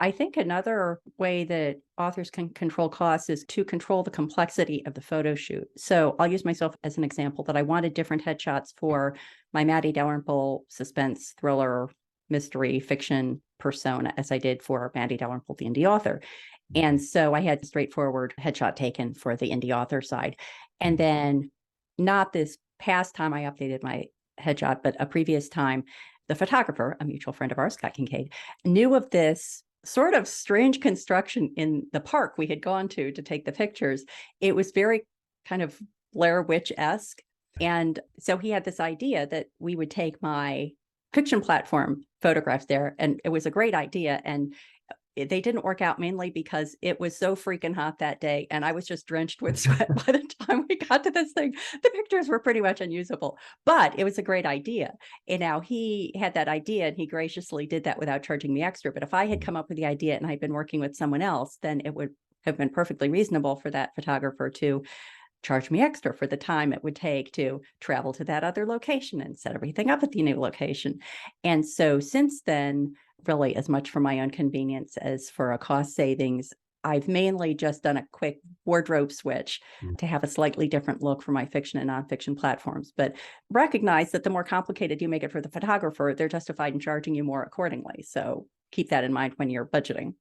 I think another way that authors can control costs is to control the complexity of the photo shoot. So I'll use myself as an example that I wanted different headshots for my Matty Dalrymple suspense thriller mystery fiction persona as I did for Matty Dalrymple, the indie author. And so I had a straightforward headshot taken for the indie author side. And then not this past time I updated my headshot, but a previous time, the photographer, a mutual friend of ours, Scott Kincaid, knew of this sort of strange construction in the park we had gone to take the pictures. It was very kind of Blair Witch-esque. And so he had this idea that we would take my fiction platform photographs there. And it was a great idea. And they didn't work out mainly because it was so freaking hot that day. And I was just drenched with sweat by the time we got to this thing. The pictures were pretty much unusable, but it was a great idea. And now he had that idea and he graciously did that without charging me extra. But if I had come up with the idea and I'd been working with someone else, then it would have been perfectly reasonable for that photographer to charge me extra for the time it would take to travel to that other location and set everything up at the new location. And so since then, really as much for my own convenience as for a cost savings, I've mainly just done a quick wardrobe switch to have a slightly different look for my fiction and nonfiction platforms, but recognize that the more complicated you make it for the photographer, they're justified in charging you more accordingly. So keep that in mind when you're budgeting.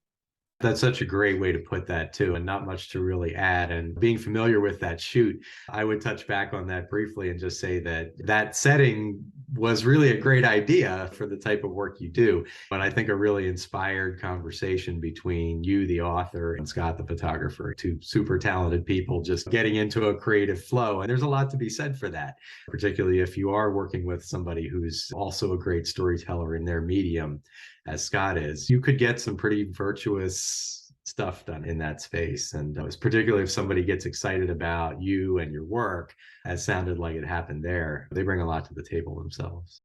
That's such a great way to put that too, and not much to really add. And being familiar with that shoot, I would touch back on that briefly and just say that that setting was really a great idea for the type of work you do. But I think a really inspired conversation between you, the author, and Scott, the photographer, two super talented people just getting into a creative flow. And there's a lot to be said for that, particularly if you are working with somebody who's also a great storyteller in their medium, as Scott is. You could get some pretty virtuous stuff done in that space. And particularly if somebody gets excited about you and your work, as sounded like it happened there, they bring a lot to the table themselves.